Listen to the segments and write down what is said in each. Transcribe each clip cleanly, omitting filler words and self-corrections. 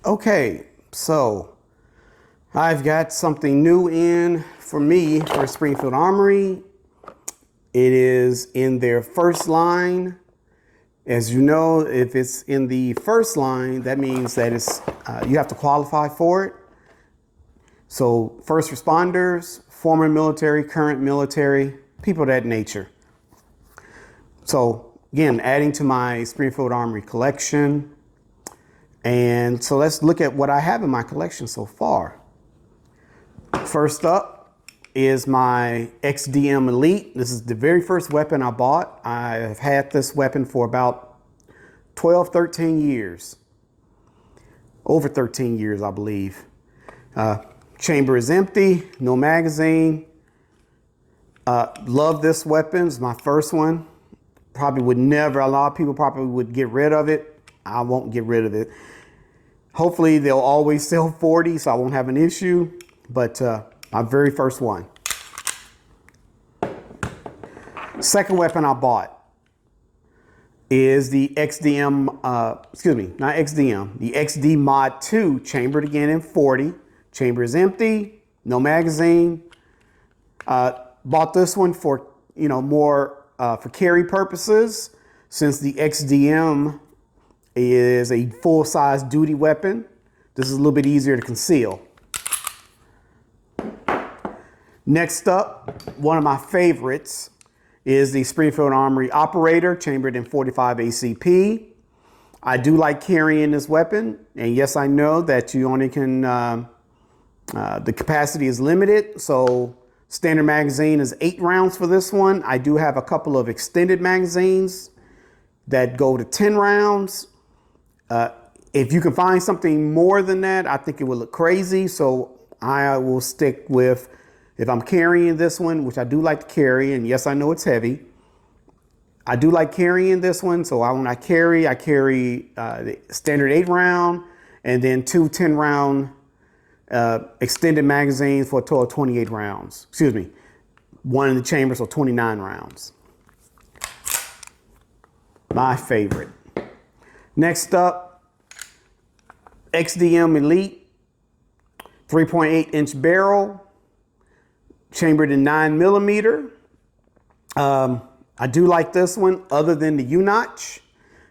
Okay, so I've got something new in for me for Springfield Armory. It is in their first line. As you know, if it's in the first line, that means that it's you have to qualify for it. So first responders, former military, current military, people of that nature. So again, adding to my Springfield Armory collection. And so let's look at what I have in my collection so far. First up is my XDM Elite. This is the very first weapon I bought. I've had this weapon for about 12, 13 years. Over 13 years, I believe. Chamber is empty, no magazine. Love this weapon. It's my first one. Probably would never, a lot of people probably would get rid of it. I won't get rid of it. Hopefully they'll always sell 40, so I won't have an issue. But my very first one. Second weapon I bought is the XDM, not XDM, the XD Mod 2, chambered again in 40. Chamber is empty, no magazine. Bought this one for, more for carry purposes, since the XDM is a full-size duty weapon. This is a little bit easier to conceal. Next up, one of my favorites is the Springfield Armory Operator, chambered in 45 ACP. I do like carrying this weapon, and yes, I know that you only can, the capacity is limited, so standard magazine is 8 rounds for this one. I do have a couple of extended magazines that go to 10 rounds. If you can find something more than that, I think it would look crazy. So I will stick with, if I'm carrying this one, which I do like to carry, and yes, I know it's heavy. I do like carrying this one. So when I carry the standard 8 round and then 2 10 round extended magazines for a total of 28 rounds. Excuse me, one in the chamber, so 29 rounds. My favorite. Next up, XDM Elite, 3.8-inch barrel, chambered in 9mm. I do like this one, other than the U-notch.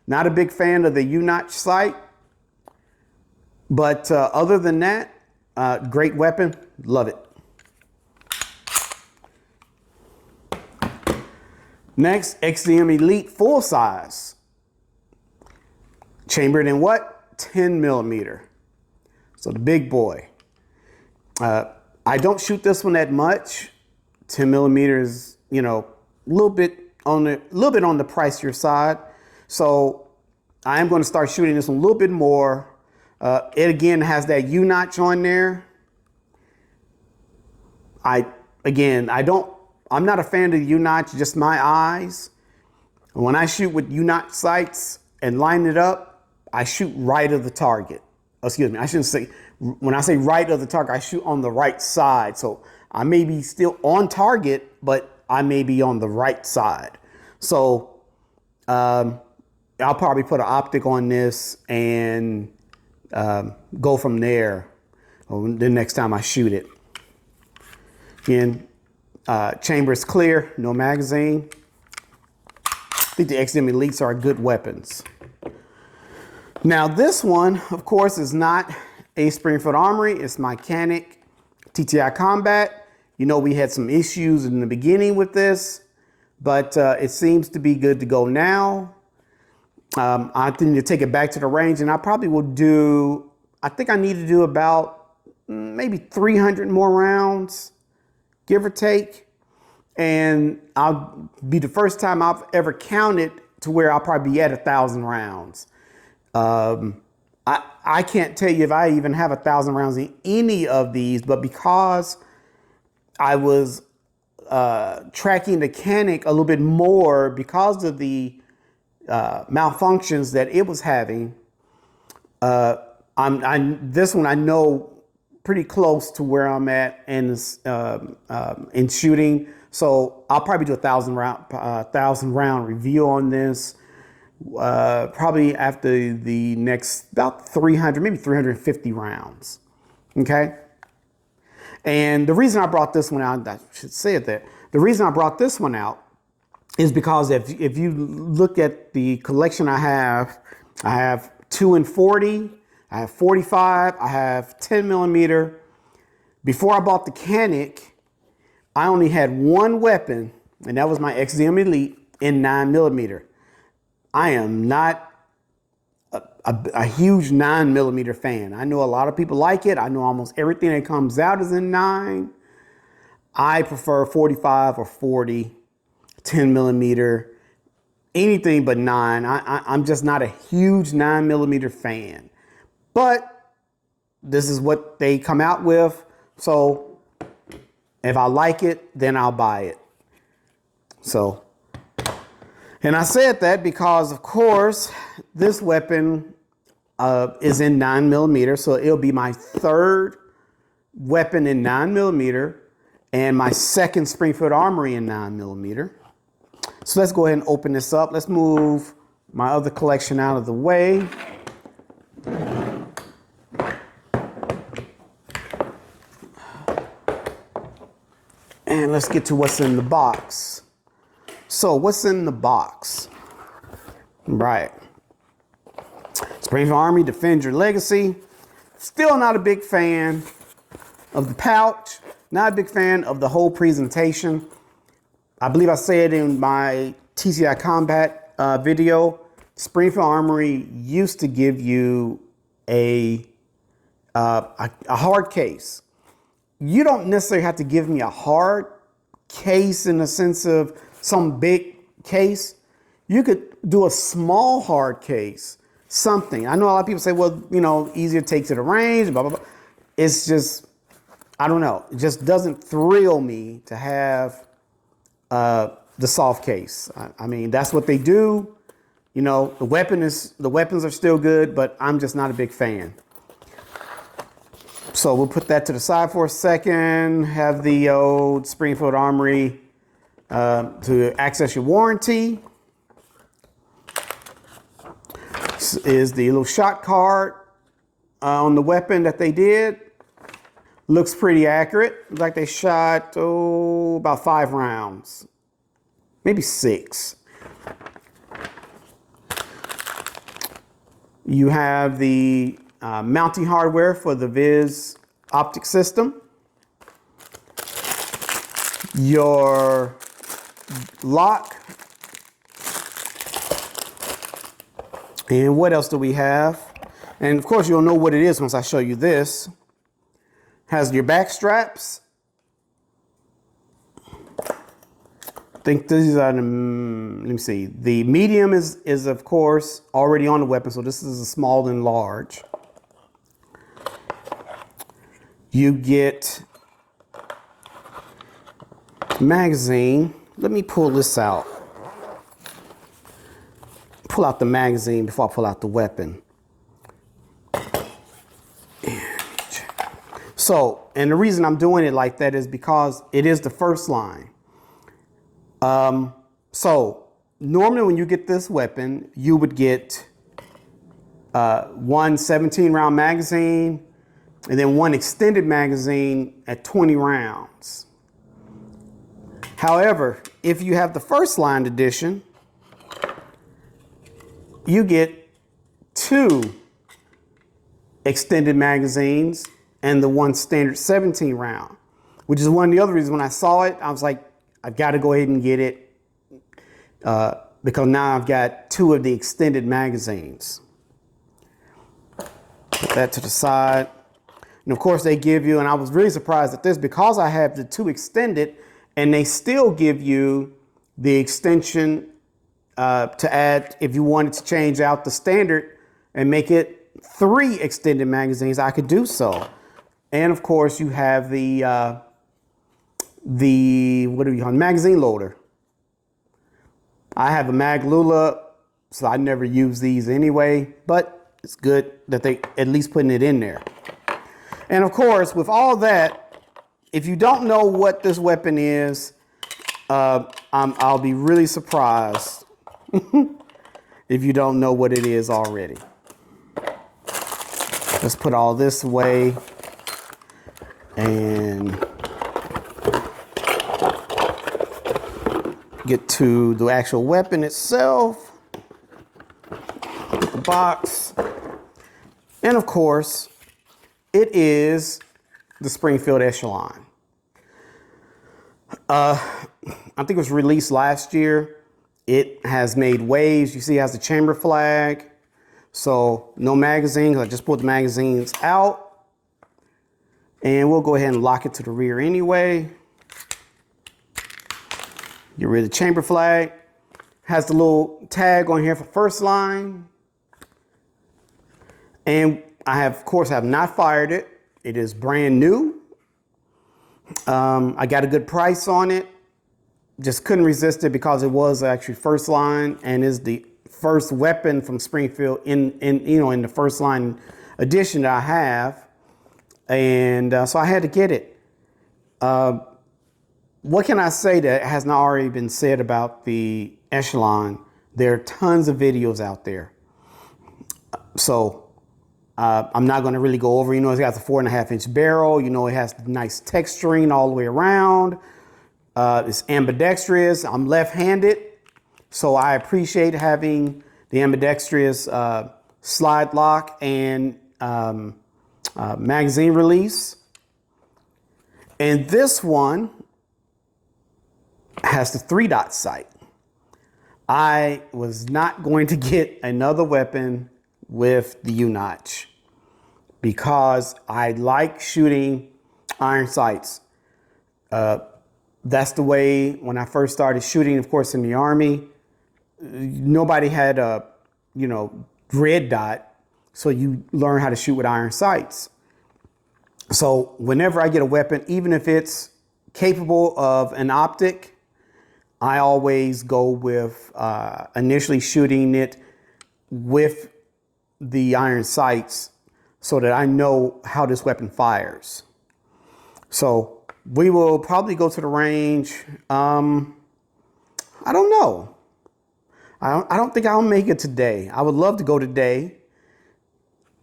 Not a big fan of the U-notch sight, but other than that, great weapon, love it. Next, XDM Elite full size. Chambered in what? 10mm. So the big boy. I don't shoot this one that much. 10mm is, a little bit on the pricier side. So I am going to start shooting this one a little bit more. It again has that U-notch on there. I'm not a fan of the U-notch, just my eyes. When I shoot with U-notch sights and line it up, I shoot right of the target. Excuse me, I shouldn't say, when I say right of the target, I shoot on the right side. So I may be still on target, but I may be on the right side. So I'll probably put an optic on this and go from there the next time I shoot it. Again, chamber is clear, no magazine. I think the XDM Elites are good weapons. Now this one, of course, is not a Springfield Armory. It's my Cytac TTI Combat. We had some issues in the beginning with this, but it seems to be good to go now. I need to take it back to the range, and I probably will do, I think I need to do about maybe 300 more rounds, give or take. And I'll be the first time I've ever counted to where I'll probably be at 1,000 rounds. I can't tell you if I even have 1,000 rounds in any of these, but because I was tracking the Cytac a little bit more because of the malfunctions that it was having, this one I know pretty close to where I'm at in shooting. So I'll probably do a 1,000 round review on this. probably after the next about 300, maybe 350 rounds. Okay. And the reason I brought this one out, I should say it that the reason I brought this one out is because if you look at the collection I have 2 and 40, I have 45, I have 10 millimeter. Before I bought the Canic, I only had one weapon, and that was my XDM Elite in 9 millimeter. I am not a huge 9 millimeter fan. I know a lot of people like it. I know almost everything that comes out is in 9. I prefer 45 or 40, 10 millimeter, anything but 9. I'm just not a huge 9 millimeter fan. But this is what they come out with. So if I like it, then I'll buy it. So, and I said that because, of course, this weapon is in 9 millimeter. So it'll be my third weapon in 9 millimeter and my second Springfield Armory in 9 millimeter. So let's go ahead and open this up. Let's move my other collection out of the way. And let's get to what's in the box. So what's in the box? Right. Springfield Armory, Defend Your Legacy. Still not a big fan of the pouch. Not a big fan of the whole presentation. I believe I said in my TCI Combat video, Springfield Armory used to give you a hard case. You don't necessarily have to give me a hard case in the sense of some big case. You could do a small hard case, something. I know a lot of people say, well, you know, easier to take to the range, blah, blah, blah. It's just, I don't know. It just doesn't thrill me to have the soft case. I mean, that's what they do. You know, the weapons are still good, but I'm just not a big fan. So we'll put that to the side for a second. Have the old Springfield Armory to access your warranty. This is the little shot card on the weapon that they did. Looks pretty accurate. Looks like they shot, about 5 rounds. Maybe 6. You have the mounting hardware for the Viz optic system. Your lock. And what else do we have? And of course you'll know what it is once I show you this. Has your back straps. I think these are, let me see. The medium is of course already on the weapon, so this is a small and large. You get magazine. Let me pull this out. Pull out the magazine before I pull out the weapon. So, and the reason I'm doing it like that is because it is the first line. So normally when you get this weapon, you would get one 17-round magazine and then one extended magazine at 20 rounds. However, if you have the first line edition, you get 2 extended magazines and the one standard 17 round, which is one of the other reasons when I saw it, I was like, I've got to go ahead and get it because now I've got 2 of the extended magazines. Put that to the side. And of course they give you, and I was really surprised at this because I have the 2 extended and they still give you the extension to add, if you wanted to change out the standard and make it 3 extended magazines, I could do so. And of course you have the what do you call it, magazine loader. I have a Mag Lula, so I never use these anyway, but it's good that they at least putting it in there. And of course, with all that, if you don't know what this weapon is, I'll be really surprised if you don't know what it is already. Let's put all this away and get to the actual weapon itself. Get the box. And of course, it is the Springfield Echelon. I think it was released last year. It has made waves. You see it has the chamber flag. So no magazines. I just pulled the magazines out. And we'll go ahead and lock it to the rear anyway. Get rid of the chamber flag. Has the little tag on here for first line. And I have, of course, have not fired it. It is brand new. I got a good price on it. Just couldn't resist it because it was actually first line and is the first weapon from Springfield in the first line edition that I have. And so I had to get it. What can I say that has not already been said about the Echelon? There are tons of videos out there. So I'm not going to really go over. It's got the 4.5-inch barrel. It has nice texturing all the way around. It's ambidextrous. I'm left-handed, so I appreciate having the ambidextrous slide lock and magazine release. And this one has the 3-dot sight. I was not going to get another weapon with the U-notch because I like shooting iron sights. That's the way when I first started shooting, of course, in the Army, nobody had a, red dot. So you learn how to shoot with iron sights. So whenever I get a weapon, even if it's capable of an optic, I always go with initially shooting it with the iron sights so that I know how this weapon fires. So we will probably go to the range. I don't know. I don't think I'll make it today. I would love to go today,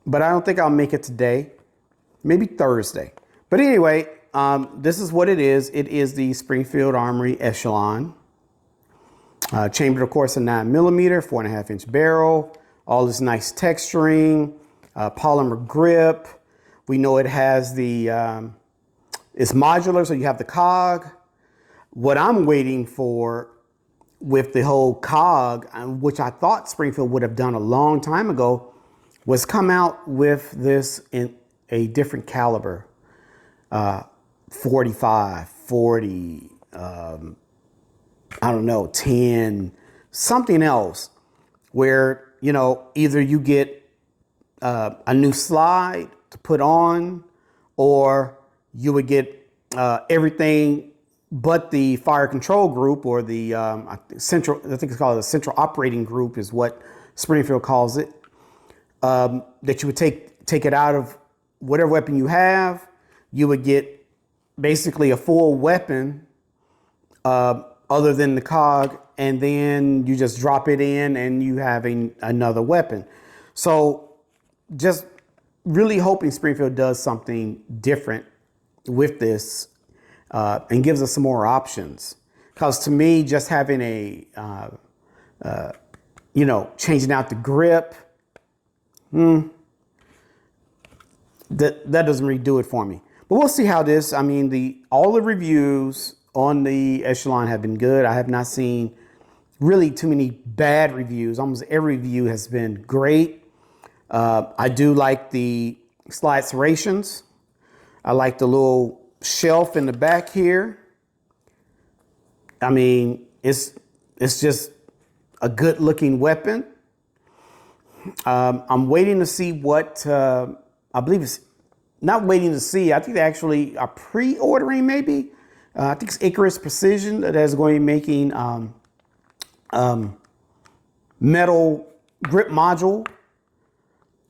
but I don't think I'll make it today. Maybe Thursday. But anyway, this is what it is. It is the Springfield Armory Echelon. Chambered, of course, a 9mm, 4.5-inch barrel. All this nice texturing, polymer grip. We know it has the, it's modular, so you have the cog. What I'm waiting for with the whole cog, which I thought Springfield would have done a long time ago, was come out with this in a different caliber. 45, 40, I don't know, 10, something else where, either you get a new slide to put on, or you would get everything but the fire control group, or the central, I think it's called the central operating group is what Springfield calls it, that you would take it out of whatever weapon you have. You would get basically a full weapon other than the cog, and then you just drop it in and you have another weapon. So just really hoping Springfield does something different with this and gives us some more options. Because to me, just having changing out the grip, that doesn't really do it for me. But we'll see how this, all the reviews on the Echelon have been good. I have not seen really too many bad reviews. Almost every review has been great. I do like the slide serrations. I like the little shelf in the back here. It's just a good looking weapon. I'm waiting to see what, I believe it's not waiting to see. I think they actually are pre-ordering maybe. I think it's Icarus Precision that is going to be making metal grip module,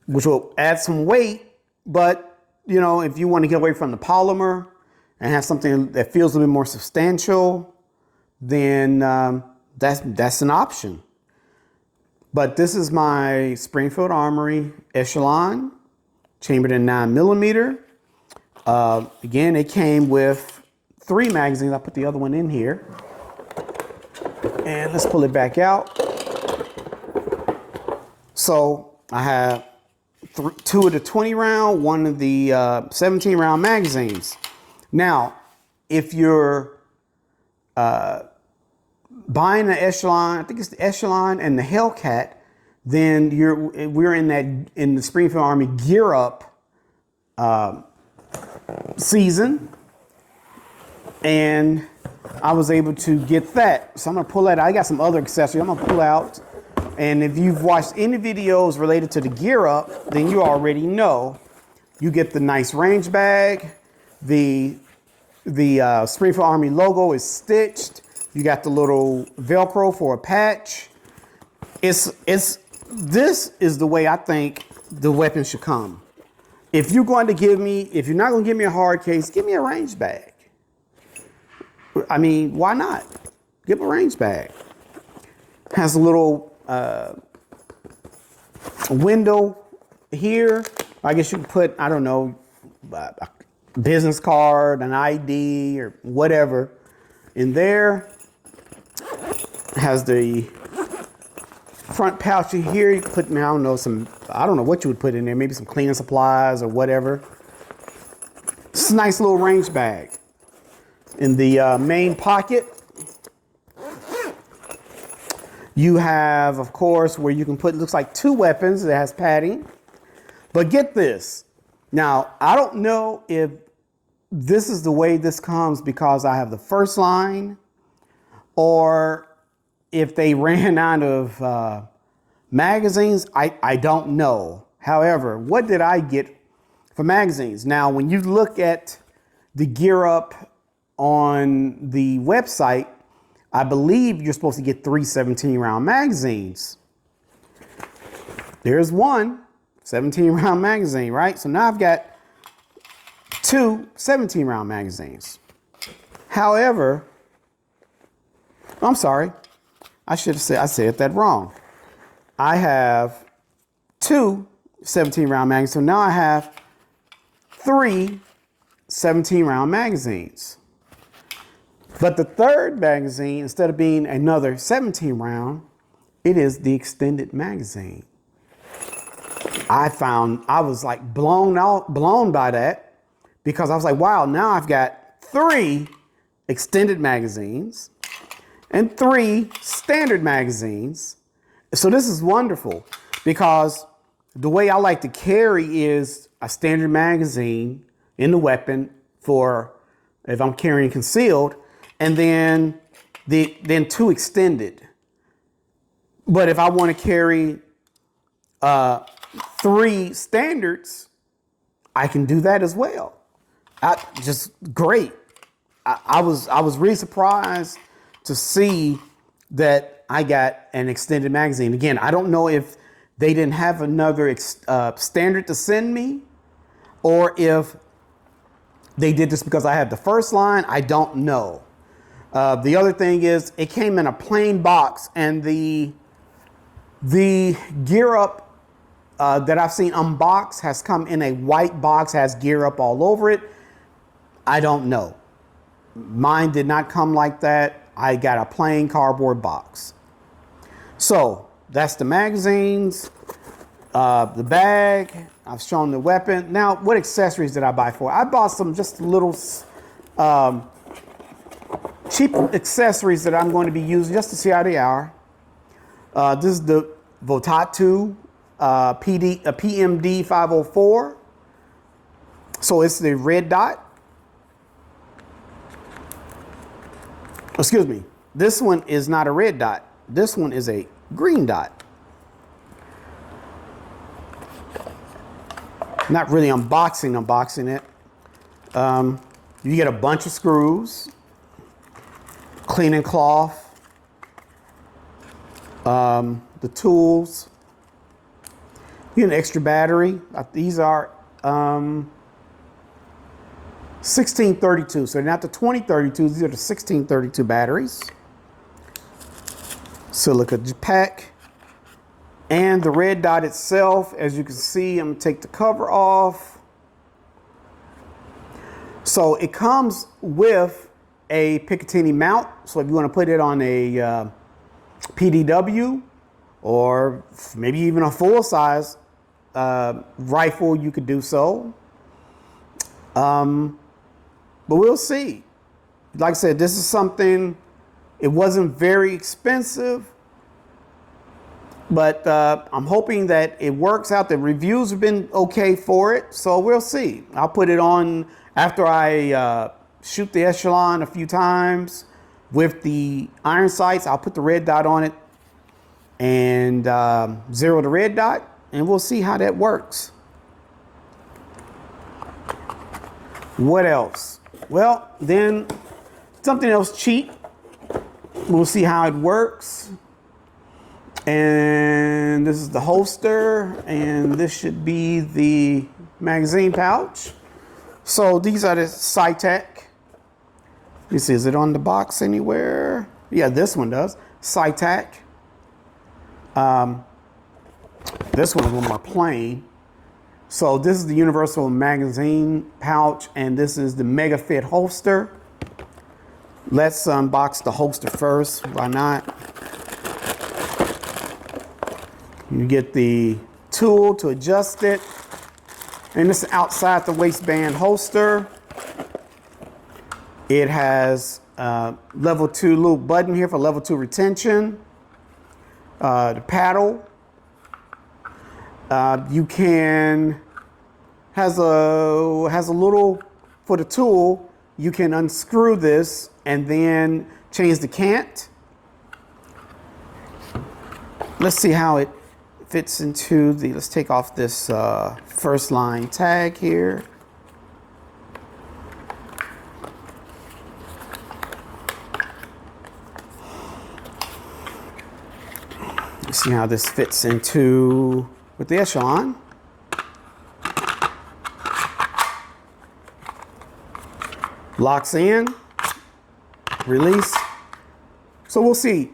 which will add some weight. But, if you want to get away from the polymer and have something that feels a little bit more substantial, then that's an option. But this is my Springfield Armory Echelon, chambered in 9mm. Again, it came with 3 magazines. I put the other one in here. And let's pull it back out. So I have 2 of the 20 round, 1 of the 17 round magazines. Now, if you're buying the Echelon, I think it's the Echelon and the Hellcat, then we're in the Springfield Army Gear Up season, and I was able to get that. So I'm gonna pull that out. I got some other accessories I'm gonna pull out, and if you've watched any videos related to the Gear Up, then you already know you get the nice range bag. The Springfield Army logo is stitched. You got the little Velcro for a patch. This is the way I think the weapon should come. If you're not going to give me a hard case, give me a range bag. I mean, why not? Give a range bag. Has a little window here. I guess you can put, I don't know, a business card, an ID, or whatever in there. Has the front pouch in here. You can put, I don't know what you would put in there. Maybe some cleaning supplies or whatever. It's a nice little range bag. In the main pocket, you have, of course, where you can put, looks like 2 weapons. It has padding. But get this. Now, I don't know if this is the way this comes because I have the first line, or if they ran out of magazines. I don't know. However, what did I get for magazines? Now, when you look at the Gear Up on the website, I believe you're supposed to get 3 17-round magazines. There's one 17-round magazine, right? So now I've got 2 17-round magazines. However, I'm sorry. I said that wrong. I have 2 17-round magazines. So now I have 3 17-round magazines. But the third magazine, instead of being another 17-round, it is the extended magazine. I was like blown by that, because I was like, wow, now I've got 3 extended magazines and 3 standard magazines. So this is wonderful, because the way I like to carry is a standard magazine in the weapon for if I'm carrying concealed, and then 2 extended. But if I want to carry 3 standards, I can do that as well. Just great. I was really surprised to see that I got an extended magazine. Again, I don't know if they didn't have another standard to send me, or if they did this because I had the first line. I don't know. The other thing is, it came in a plain box, and the Gear Up that I've seen unboxed has come in a white box, has Gear Up all over it. I don't know. Mine did not come like that. I got a plain cardboard box. So that's the magazines, the bag. I've shown the weapon. Now, what accessories did I buy for it? I bought some just little cheap accessories that I'm going to be using just to see how they are. This is the Votatu PMD504. So it's the red dot. Excuse me. This one is not a red dot. This one is a green dot. Not really unboxing it. You get a bunch of screws, cleaning cloth, the tools. You get an extra battery. These are 1632. So they're not the 2032s. These are the 1632 batteries. Silica pack. And the red dot itself, as you can see, I'm gonna take the cover off. So it comes with a Picatinny mount. So if you want to put it on a PDW or maybe even a full-size rifle, you could do so. But we'll see. Like I said, this is something, it wasn't very expensive, but I'm hoping that it works out. The reviews have been okay for it, so we'll see. I'll put it on after I shoot the Echelon a few times with the iron sights. I'll put the red dot on it and zero the red dot, and we'll see how that works. What else? Well, then something else cheap. We'll see how it works. And this is the holster, and this should be the magazine pouch. So these are the Cytac. Let me see, is it on the box anywhere? Yeah, this one does. Cytac. This one is a little more plain. So this is the universal magazine pouch, and this is the Megafit holster. Let's unbox the holster first. Why not? You get the tool to adjust it. And this is outside the waistband holster. It has level 2 loop button here for level 2 retention. The paddle. You can, has a little, for the tool, you can unscrew this and then change the cant. Let's see how it fits into the, let's take off this first line tag here. Let's see how this fits into with the Echelon. Locks in, release. So we'll see.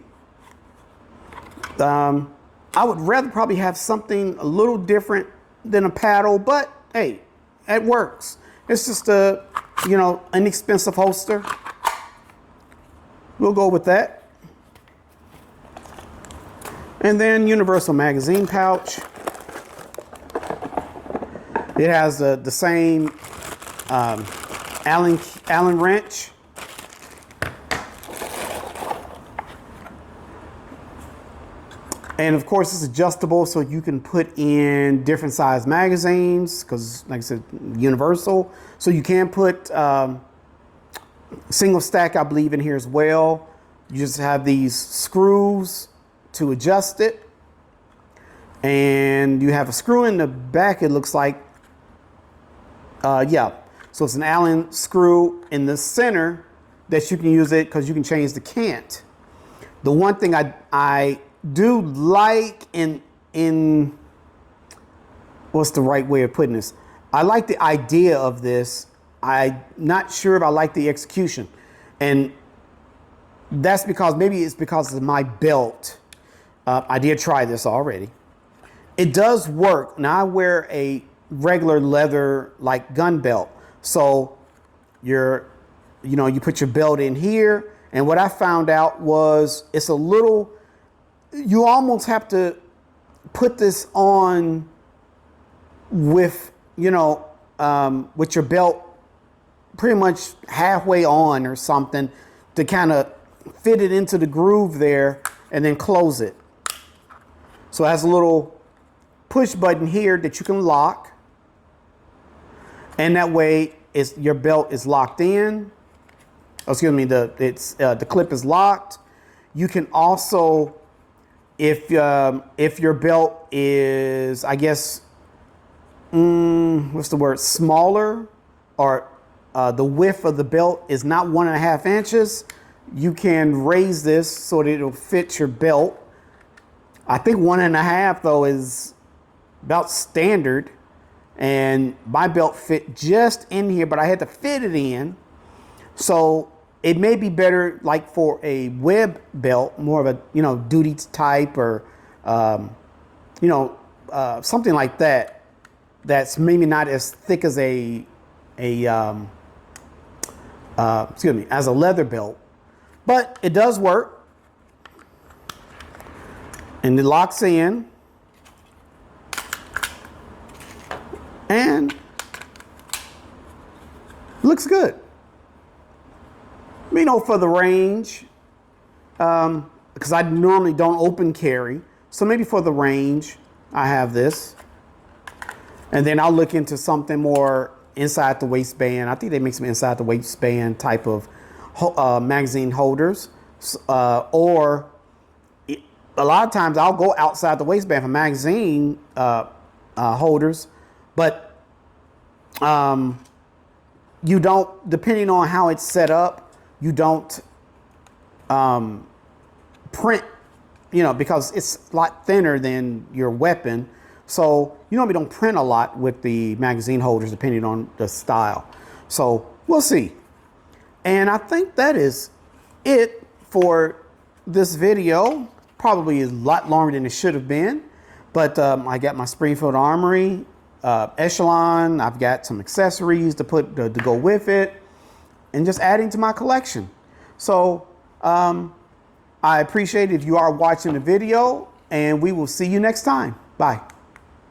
I would rather probably have something a little different than a paddle, but hey, it works. It's just a, you know, inexpensive holster. We'll go with that. And then universal magazine pouch. It has the same Allen wrench. And of course it's adjustable, so you can put in different size magazines, because like I said, universal. So you can put single stack, I believe, in here as well. You just have these screws to adjust it. And you have a screw in the back, it looks like. Yeah, so it's an Allen screw in the center that you can use it, because you can change the cant. The one thing I do like in what's the right way of putting this? I like the idea of this. I'm not sure if I like the execution. And that's because, maybe it's because of my belt. I did try this already. It does work. Now I wear a regular leather like gun belt. So you put your belt in here, and what I found out was it's a little, you almost have to put this on with, with your belt pretty much halfway on or something to kind of fit it into the groove there and then close it. So it has a little push button here that you can lock. And that way your belt is locked in. Oh, excuse me, the clip is locked. You can also, if your belt is, I guess, what's the word, smaller, or the width of the belt is not 1.5 inches, you can raise this so that it'll fit your belt. I think 1.5 though is about standard, and my belt fit just in here, but I had to fit it in. So it may be better like for a web belt, more of a duty type or you know, something like that, that's maybe not as thick as excuse me, as a leather belt, but it does work. And it locks in. And looks good. You know, for the range, because I normally don't open carry. So maybe for the range, I have this. And then I'll look into something more inside the waistband. I think they make some inside the waistband type of magazine holders. Or a lot of times I'll go outside the waistband for magazine holders. But you don't, depending on how it's set up, you don't print, you know, because it's a lot thinner than your weapon. So you normally don't print a lot with the magazine holders, depending on the style. So we'll see. And I think that is it for this video. Probably a lot longer than it should have been. But I got my Springfield Armory Echelon. I've got some accessories to put to go with it, and just adding to my collection. So I appreciate it if you are watching the video, and we will see you next time. Bye.